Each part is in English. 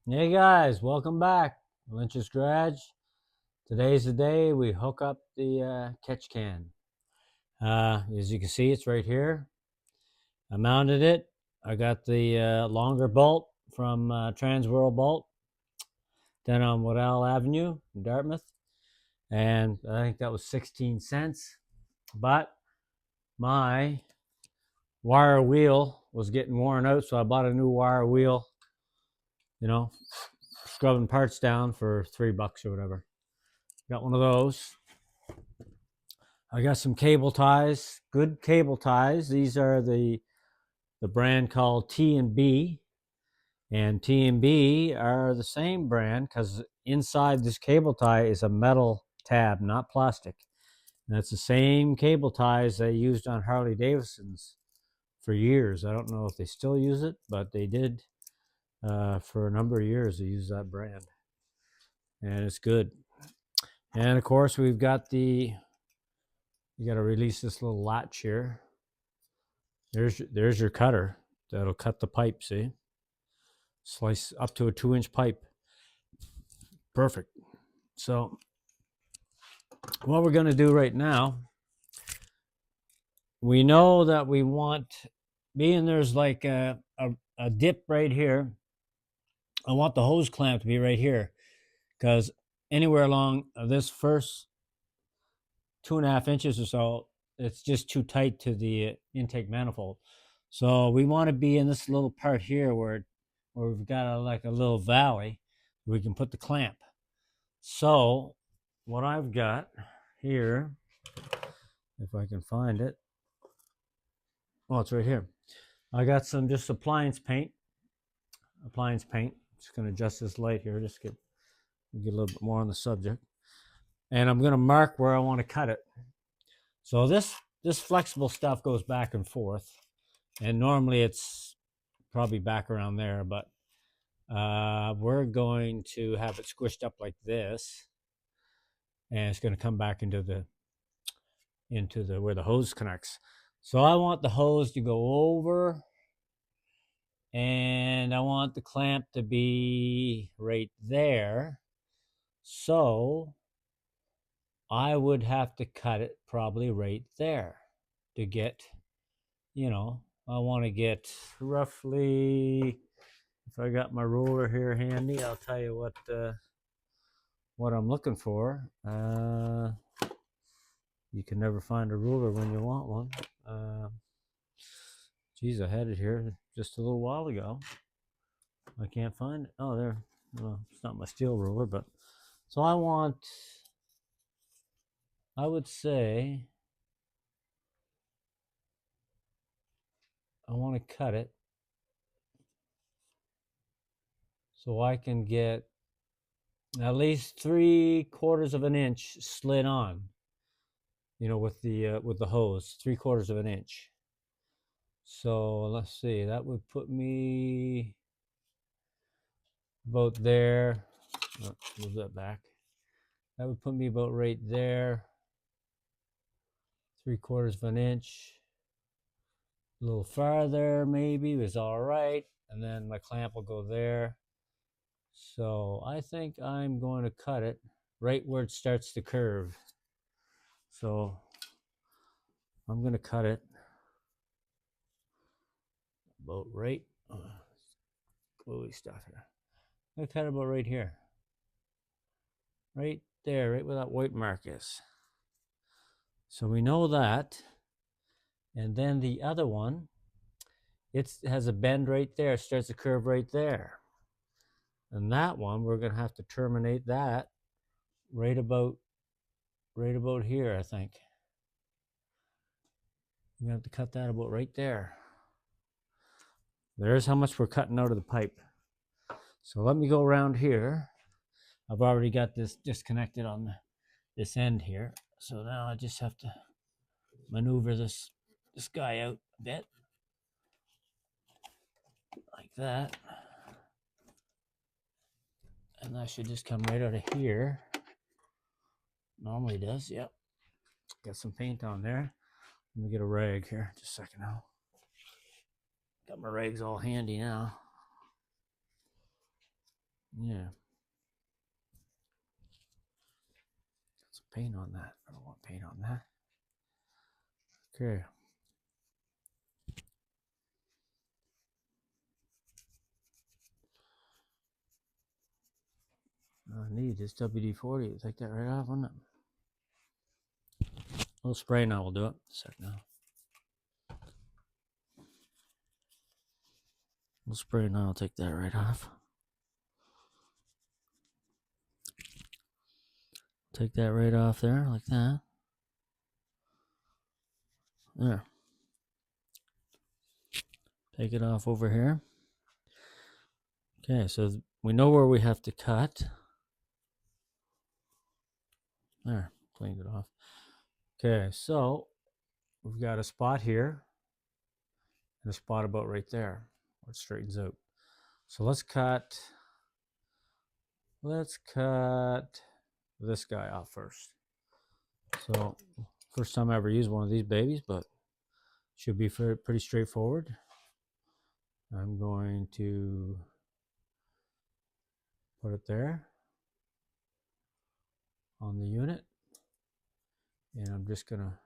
Hey guys, welcome back. Lynch's Garage. Today's the day we hook up the catch can. As you can see, it's right here. I mounted it. I got the longer bolt from Transworld Bolt down on Waddell Avenue in Dartmouth. And I think that was 16 cents. But my wire wheel was getting worn out, so I bought a new wire wheel, you know, scrubbing parts down for $3 or whatever. Got one of those. I got some cable ties, good cable ties. These are the brand called T&B, and T&B are the same brand because inside this cable tie is a metal tab, not plastic. And it's the same cable ties they used on Harley Davidsons for years. I don't know if they still use it, but they did for a number of years. They used that brand, and it's good. And of course, we've got you got to release this little latch here. There's your cutter. That'll cut the pipe, see? Slice up to a 2-inch pipe. Perfect. So what we're going to do right now, we know that we want, being there's like a dip right here, I want the hose clamp to be right here because anywhere along this first 2.5 inches or so, it's just too tight to the intake manifold. So we want to be in this little part here where we've got like a little valley. We can put the clamp. So what I've got here, if I can find it, oh, it's right here. I got some just appliance paint. Just going to adjust this light here. Just get a little bit more on the subject, and I'm going to mark where I want to cut it. So this flexible stuff goes back and forth, and normally it's probably back around there, but we're going to have it squished up like this, and it's going to come back into the where the hose connects. So I want the hose to go over, and I want the clamp to be right there. So I would have to cut it probably right there to get, I want to get roughly, if I got my ruler here handy, I'll tell you what I'm looking for. You can never find a ruler when you want one. Geez, I had it here just a little while ago. I can't find it. Oh, there. Well, it's not my steel ruler, but so I would say, I want to cut it so I can get at least 3/4 of an inch slid on, with the hose, 3/4 of an inch. So let's see, that would put me about there. Oh, move that back. That would put me about right there, 3/4 of an inch. A little farther, maybe, is all right. And then my clamp will go there. So I think I'm going to cut it right where it starts to curve. So I'm going to cut it about right, gluey stuff here. I'm going to cut it about right here. Right there, right where that white mark is. So we know that. And then the other one, it has a bend right there, starts to curve right there. And that one, we're going to have to terminate that right about here, I think. We're going to have to cut that about right there. There's how much we're cutting out of the pipe. So let me go around here. I've already got this disconnected on this end here. So now I just have to maneuver this guy out a bit. Like that. And that should just come right out of here. Normally does, yep. Got some paint on there. Let me get a rag here, just a second now. Got my rags all handy now. Yeah. Got some paint on that. I don't want paint on that. Okay. I need this WD-40. Take that right off, wouldn't it? A little spray now will do it. A sec now. A little spray now will take that right off. Take that right off there, like that. There. Take it off over here. Okay, so we know where we have to cut. There, cleaned it off. Okay, so we've got a spot here and a spot about right there where it straightens out. So let's cut this guy off first. So first time I ever used one of these babies, but should be pretty straightforward. I'm going to put it there on the unit, and I'm just gonna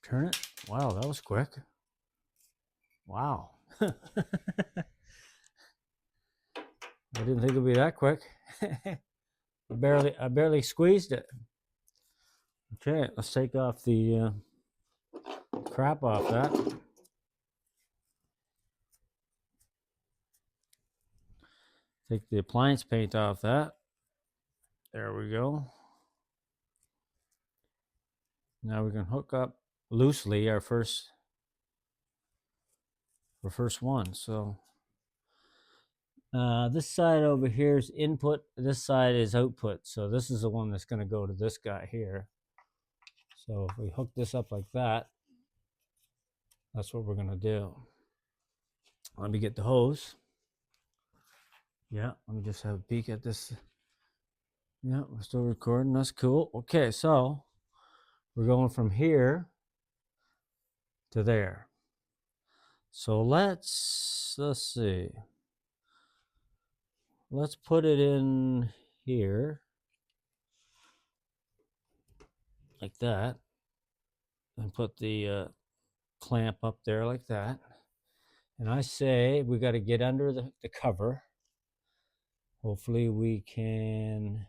turn it. Wow, that was quick. Wow. I didn't think it'd be that quick. I barely squeezed it. Okay, let's take off the crap off that. Take the appliance paint off that. There we go. Now we can hook up loosely our first one. So this side over here is input. This side is output. So this is the one that's going to go to this guy here. So if we hook this up like that, that's what we're going to do. Let me get the hose. Yeah, let me just have a peek at this. Yeah, we're still recording. That's cool. Okay, so we're going from here to there. So let's see. Let's put it in here like that, and put the clamp up there like that. And I say we got to get under the cover. Hopefully we can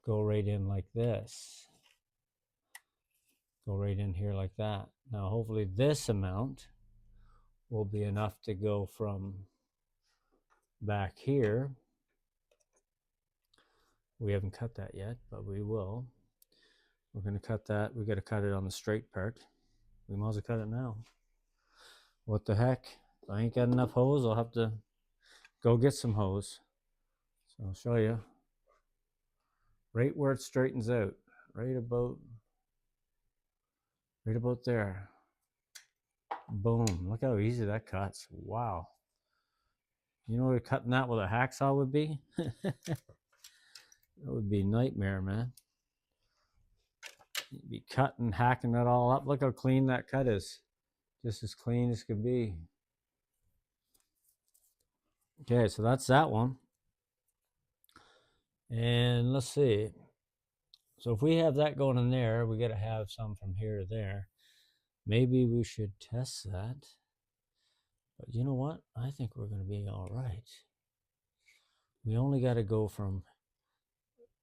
go right in like this. Go right in here like that. Now hopefully this amount will be enough to go from back here. We haven't cut that yet, but we will. We're going to cut that. We got to cut it on the straight part. We might as well cut it now. What the heck? If I ain't got enough hose, I'll have to go get some hose. So I'll show you. Right where it straightens out. Right about there. Boom. Look how easy that cuts. Wow. You know what cutting that with a hacksaw would be? That would be a nightmare, man. You'd be cutting, hacking that all up. Look how clean that cut is. Just as clean as could be. Okay, so that's that one. And let's see. So if we have that going in there, we got to have some from here to there. Maybe we should test that. But you know what? I think we're going to be all right. We only got to go from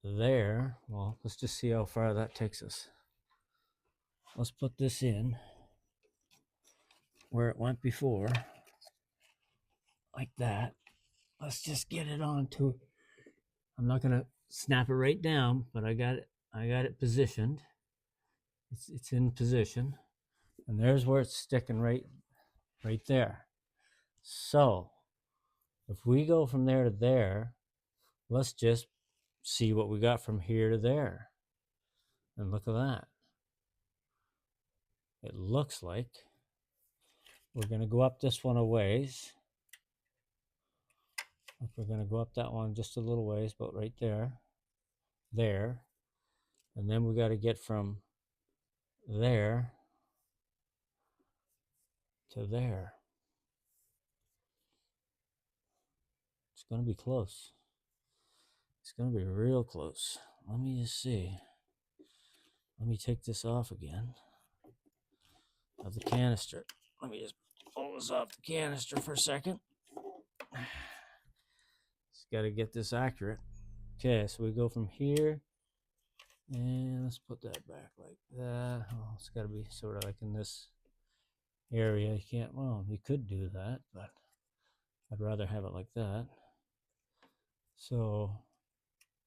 there. Well, let's just see how far that takes us. Let's put this in where it went before. Like that. Let's just get it onto. I'm not going to snap it right down, but I got it positioned. It's in position. And there's where it's sticking right there. So if we go from there to there, let's just see what we got from here to there. And look at that. It looks like we're going to go up this one a ways. We're going to go up that one just a little ways, but right there. And then we got to get from there to there. It's going to be close. It's going to be real close. Let me just see. Let me take this off again of the canister. Let me just pull this off the canister for a second. Just got to get this accurate. Okay, so we go from here, and let's put that back like that. Oh, it's got to be sort of like in this area. You can't, well, you could do that, but I'd rather have it like that. So,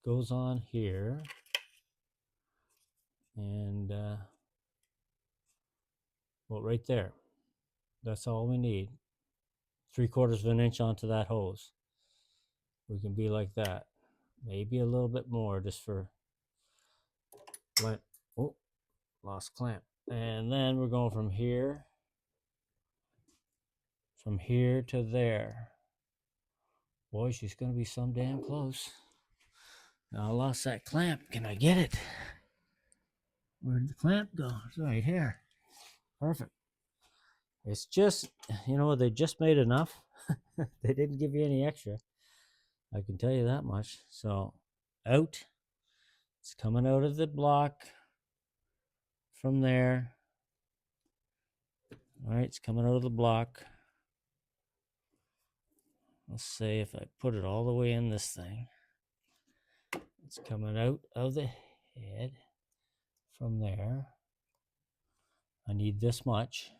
goes on here, and, well, right there. That's all we need. 3/4 of an inch onto that hose. We can be like that. Maybe a little bit more just for when, oh, lost clamp. And then we're going from here to there. Boy, she's going to be some damn close. Now I lost that clamp. Can I get it? Where'd the clamp go? It's right here. Perfect. It's just, you know, they just made enough. They didn't give you any extra. I can tell you that much. So, out. It's coming out of the block from there. All right, it's coming out of the block. Let's say if I put it all the way in this thing, it's coming out of the head from there. I need this much.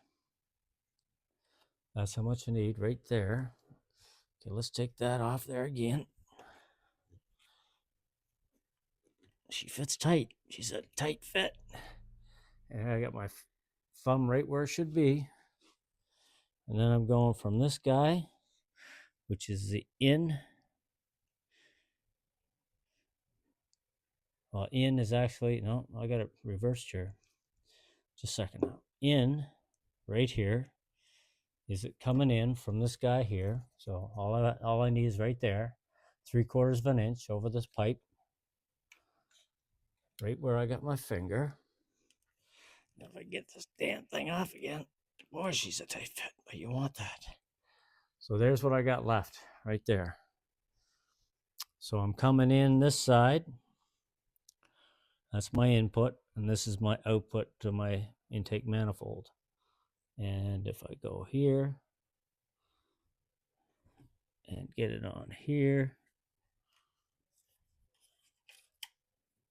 That's how much I need right there. Okay, let's take that off there again. She fits tight. She's a tight fit. And I got my thumb right where it should be. And then I'm going from this guy, which is the in. Well, in is actually, no, I got it reversed here. Just a second now. In, right here, is it coming in from this guy here. So all I need is right there. 3/4 of an inch over this pipe. Right where I got my finger. Now if I get this damn thing off again, boy, she's a tight fit, but you want that. So there's what I got left right there. So I'm coming in this side. That's my input, and this is my output to my intake manifold. And if I go here and get it on here,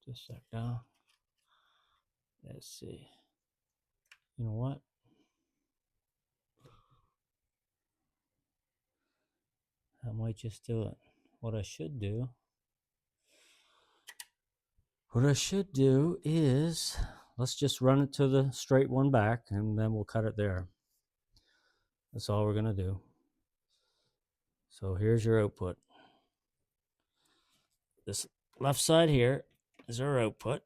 just a sec now. Let's see. You know what? I might just do it. What I should do is, let's just run it to the straight one back, and then we'll cut it there. That's all we're going to do. So here's your output. This left side here is our output.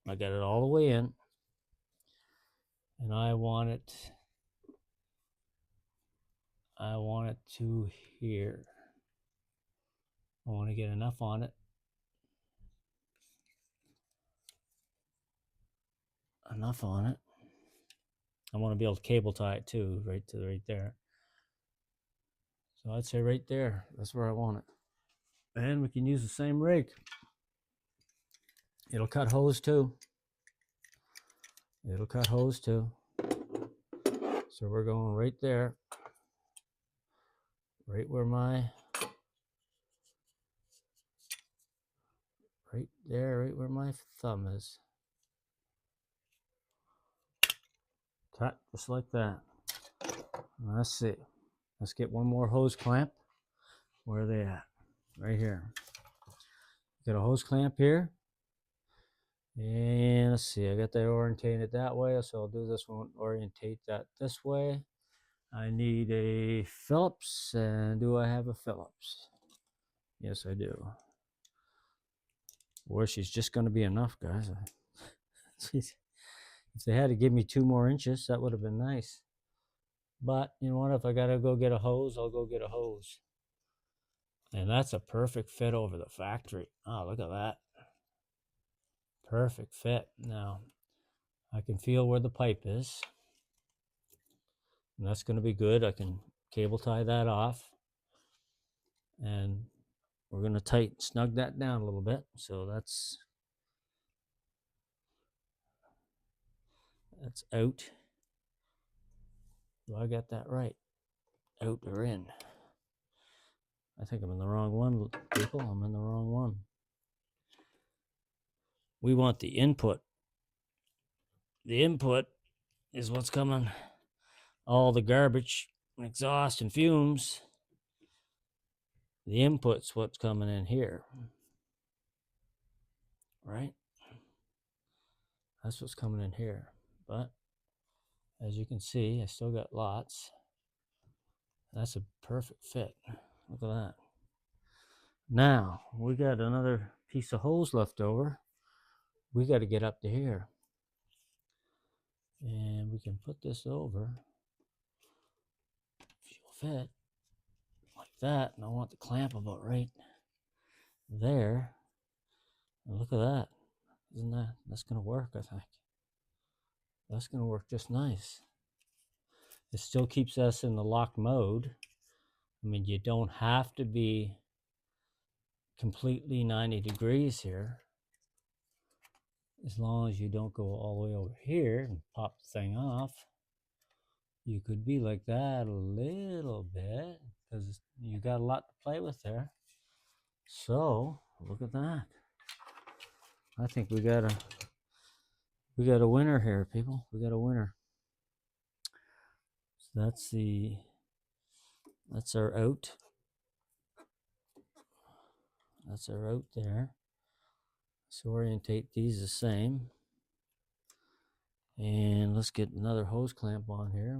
I got it all the way in. And I want it to here. I want to get enough on it. Enough on it. I want to be able to cable tie it too, right there. So I'd say right there. That's where I want it. And we can use the same rig. It'll cut hose too. It'll cut hose too. So we're going right there. Right where my, right there, right where my thumb is. Cut just like that. Let's see. Let's get one more hose clamp. Where are they at? Right here. Got a hose clamp here. And let's see, I got that orientated that way, so I'll do this one, orientate that this way. I need a Phillips, and do I have a Phillips? Yes, I do. Boy, she's just going to be enough, guys. If they had to give me 2 more inches, that would have been nice. But, you know what, if I got to go get a hose, I'll go get a hose. And that's a perfect fit over the factory. Oh, look at that. Perfect fit. Now, I can feel where the pipe is. And that's going to be good. I can cable tie that off. And we're going to snug that down a little bit. So that's out. Do I got that right? Out or in? I think I'm in the wrong one, people. I'm in the wrong one. We want the input. The input is what's coming. All the garbage, exhaust, and fumes. The input's what's coming in here. Right? That's what's coming in here. But as you can see, I still got lots. That's a perfect fit. Look at that. Now, we got another piece of hose left over. We got to get up to here. And we can put this over. If you'll fit. Like that. And I want the clamp about right there. And look at that. That's going to work, I think. That's going to work just nice. It still keeps us in the lock mode. I mean, you don't have to be completely 90 degrees here. As long as you don't go all the way over here and pop the thing off. You could be like that a little bit because you got a lot to play with there. So look at that. I think we got a winner here, people. We got a winner. So that's our out. That's our out there. So orientate these the same. And let's get another hose clamp on here.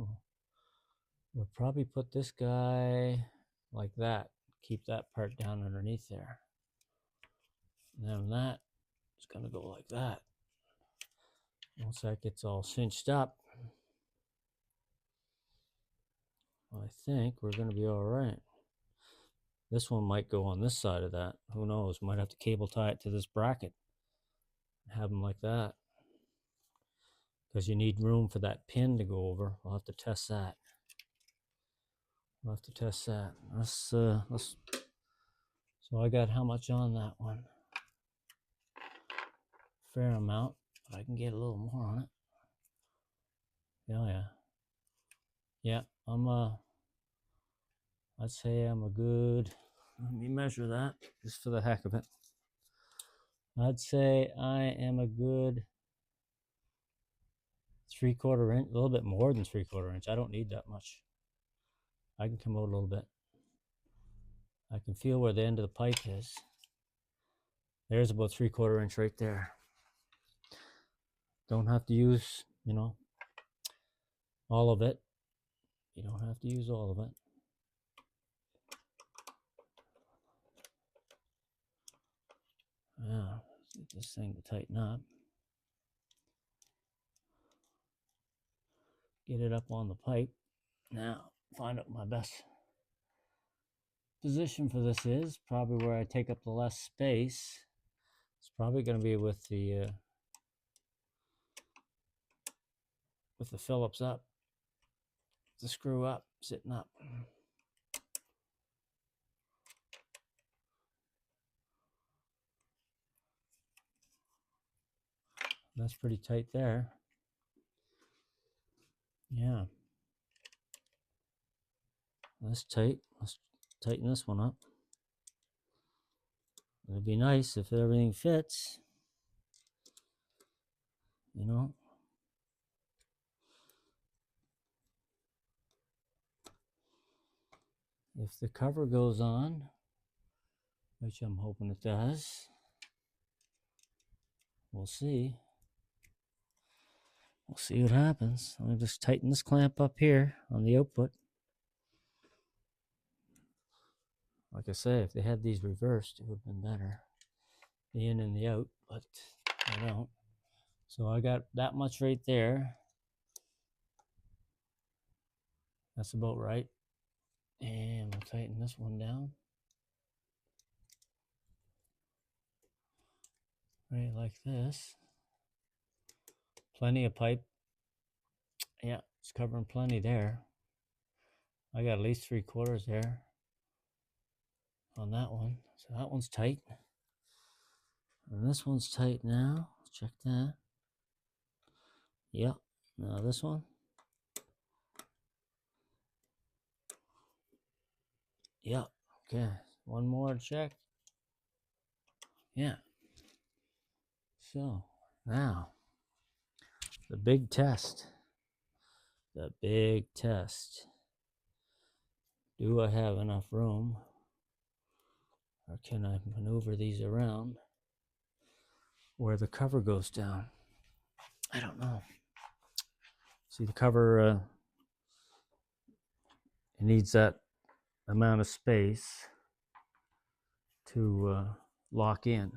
We'll probably put this guy like that. Keep that part down underneath there. And then that is going to go like that. Once that gets all cinched up, I think we're going to be all right. This one might go on this side of that. Who knows? Might have to cable tie it to this bracket. Have them like that. Because you need room for that pin to go over. We'll have to test that. So I got how much on that one? Fair amount. But I can get a little more on it. Yeah. Yeah, I'd say I'm a good, let me measure that just for the heck of it. I'd say I am a good 3/4 inch, a little bit more than 3/4 inch. I don't need that much. I can come out a little bit. I can feel where the end of the pipe is. There's about 3/4 inch right there. Don't have to use, all of it. You don't have to use all of it. Yeah, get this thing to tighten up. Get it up on the pipe. Now, find out my best position for this is. Probably where I take up the less space. It's probably going to be with the Phillips up. The screw up, sitting up. That's pretty tight there. Yeah. That's tight. Let's tighten this one up. It'd be nice if everything fits. If the cover goes on, which I'm hoping it does, we'll see. We'll see what happens. Let me just tighten this clamp up here on the output. Like I say, if they had these reversed, it would have been better. The in and the out, but I don't. So I got that much right there. That's about right. And we'll tighten this one down. Right like this. Plenty of pipe. Yeah, it's covering plenty there. I got at least 3/4 there. on that one. So that one's tight. And this one's tight now. Check that. Yep. Now this one. Yep. Okay. One more check. Yeah. So now the big test. The big test. Do I have enough room? Or can I maneuver these around where the cover goes down? I don't know. See, the cover, it needs that amount of space to lock in.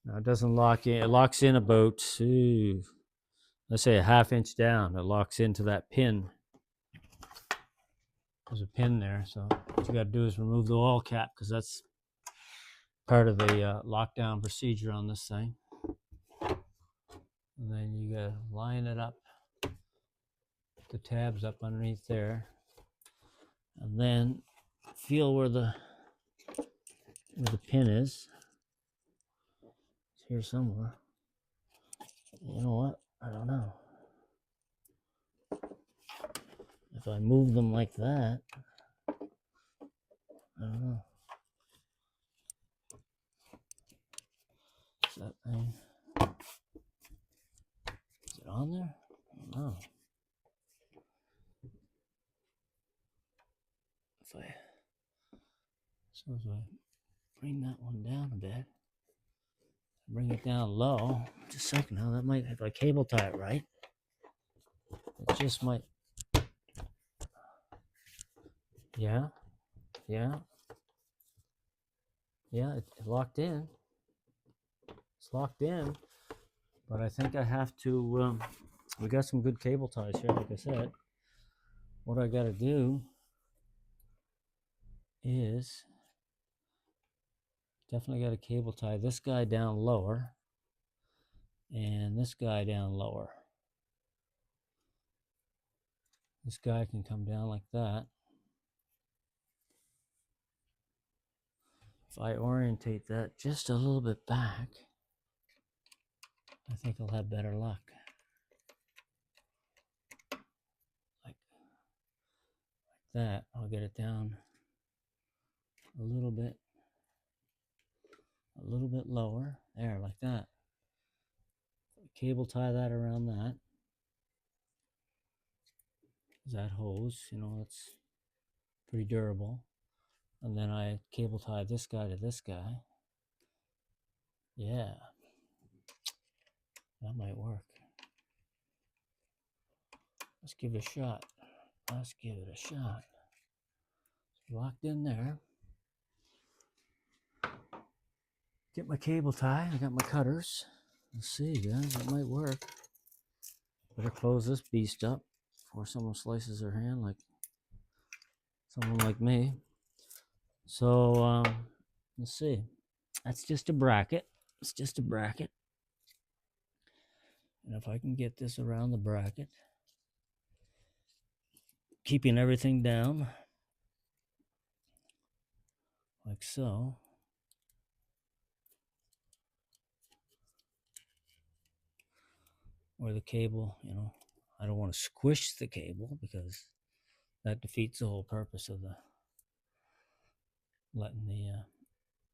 Now, it doesn't lock in. It locks in about, let's say, a ½ inch down. It locks into that pin. There's a pin there. So what you got to do is remove the oil cap, because that's part of the lockdown procedure on this thing. And then you got to line it up, the tabs up underneath there, and then feel where the pin is. It's here somewhere. You know what? I don't know. If I move them like that, I don't know. Is that thing? Is it on there? I don't know. If I bring that one down a bit, bring it down low. Just a second now. That might, if I cable tie it right, it just might. Yeah, yeah, yeah. It locked in. It's locked in, but I think I have to. We got some good cable ties here, like I said. What I got to do is definitely got to cable tie this guy down lower and this guy down lower. This guy can come down like that. If I orientate that just a little bit back, I think I'll have better luck. Like that. I'll get it down a little bit lower. There, like that. Cable tie that around that. That hose, you know, it's pretty durable. And then I cable tie this guy to this guy. Yeah, that might work. Let's give it a shot. Let's give it a shot. It's locked in there. Get my cable tie. I got my cutters. Let's see, guys. That might work. Better close this beast up before someone slices their hand, like someone like me. So, let's see. That's just a bracket. It's just a bracket. And if I can get this around the bracket, keeping everything down, like so. Or the cable, you know, I don't want to squish the cable because that defeats the whole purpose of the letting the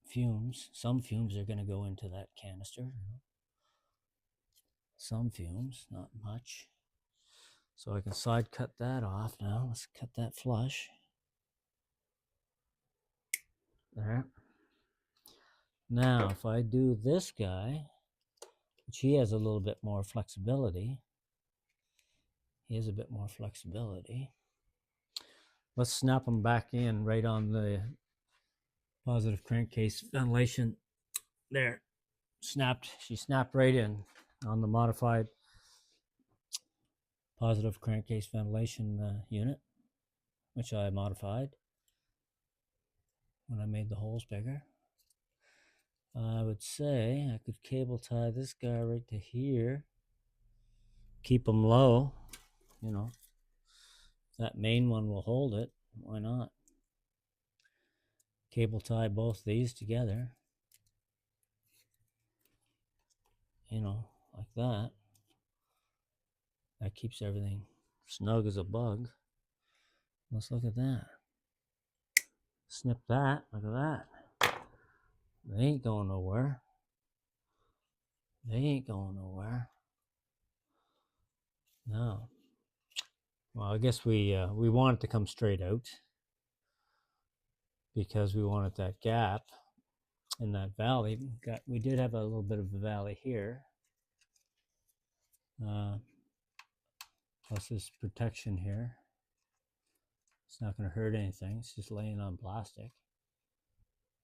fumes. Some fumes are going to go into that canister. You know? Some fumes, not much. So I can side cut that off now. Let's cut that flush. There. Now, if I do this guy, which he has a little bit more flexibility. He has a bit more flexibility. Let's snap them back in right on the positive crankcase ventilation. There. Snapped. She snapped right in on the modified positive crankcase ventilation unit, which I modified when I made the holes bigger. I would say I could cable tie this guy right to here, keep them low, you know. That main one will hold it. Why not? cable tie both these together, you know, like that. That keeps everything snug as a bug. Let's look at that. Snip that. Look at that. They ain't going nowhere. They ain't going nowhere. No. Well, I guess we want it to come straight out because we wanted that gap in that valley. We did have a little bit of a valley here. Plus this protection here. It's not going to hurt anything. It's just laying on plastic.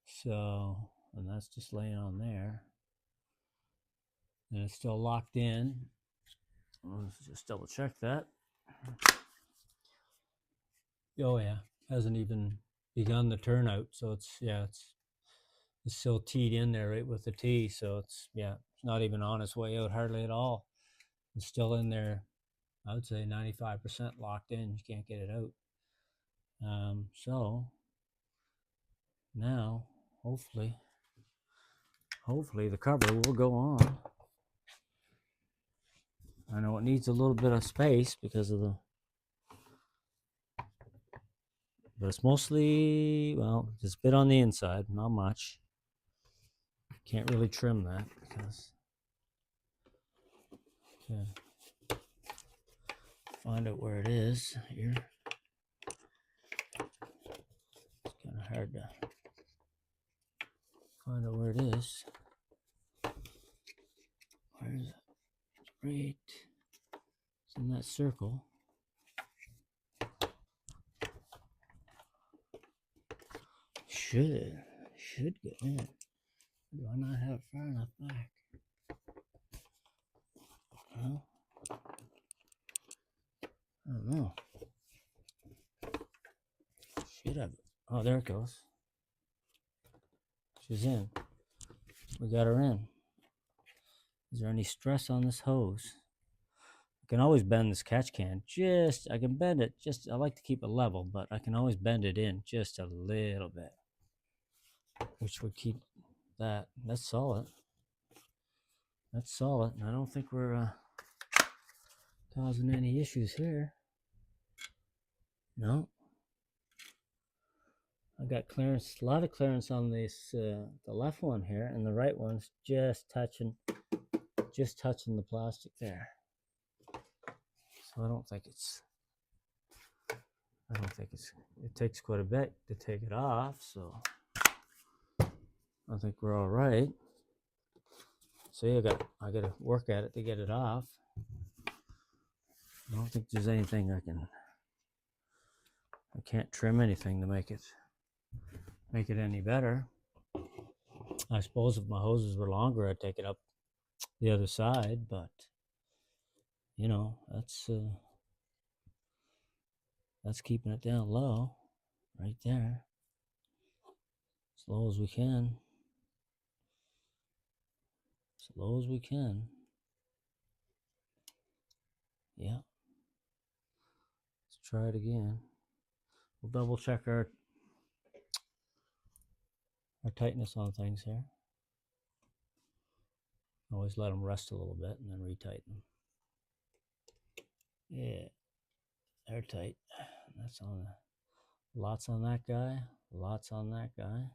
So, and that's just laying on there. And it's still locked in. Let's just double check that. Oh yeah, hasn't even begun the turnout. So it's still teed in there right with the T. So it's not even on its way out hardly at all. It's still in there. I would say 95% locked in. You can't get it out. So now hopefully the cover will go on. I know it needs a little bit of space because of but it's mostly, well, just a bit on the inside, not much. Can't really trim that because, okay, find out where it is here. It's kind of hard to find out where it is. Where is it? Right. It's in that circle. Should go in. Do I not have it far enough back? Well, I don't know. Should have. Oh, there it goes. She's in. We got her in. Is there any stress on this hose? I can always bend this catch can. I can bend it. I like to keep it level, but I can always bend it in just a little bit, which would keep that. That's solid. That's solid. I don't think we're causing any issues here. No. I got clearance, a lot of clearance on this, the left one here, and the right one's just touching the plastic there. So I don't think it takes quite a bit to take it off, so I think we're all right. See, I got to work at it to get it off. I don't think there's anything I can't trim anything to make it any better. I suppose if my hoses were longer, I'd take it up the other side, but you know, that's keeping it down low right there, as low as we can. As low as we can. Yeah. Let's try it again. We'll double check our tightness on things here. Always let them rest a little bit and then retighten them. Yeah, they're tight. That's on lots on that guy, lots on that guy.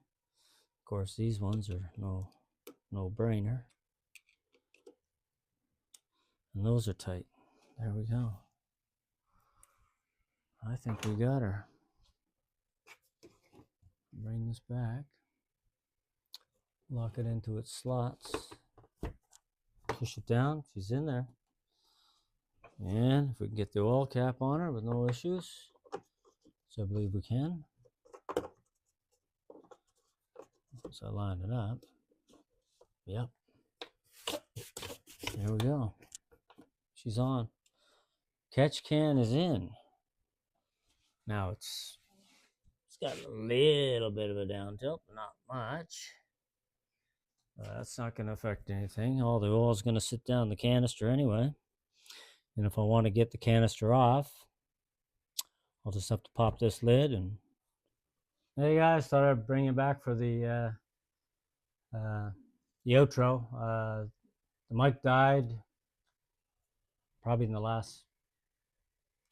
Of course, these ones are no brainer. And those are tight. There we go. I think we got her. Bring this back. Lock it into its slots. Push it down. She's in there. And if we can get the oil cap on her with no issues, so I believe we can. So I line it up. Yep. There we go. She's on. Catch can is in. Now it's got a little bit of a down tilt, but not much. That's not going to affect anything. All the oil is going to sit down the canister anyway. And if I want to get the canister off, I'll just have to pop this lid and Hey guys, thought I'd bring you back for the outro. The mic died probably in the last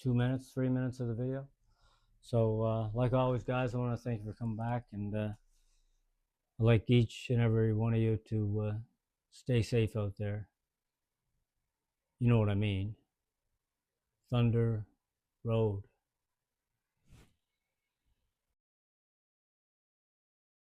2 minutes, 3 minutes of the video. So, like always, guys, I want to thank you for coming back, and I'd like each and every one of you to stay safe out there. You know what I mean. Thunder Road.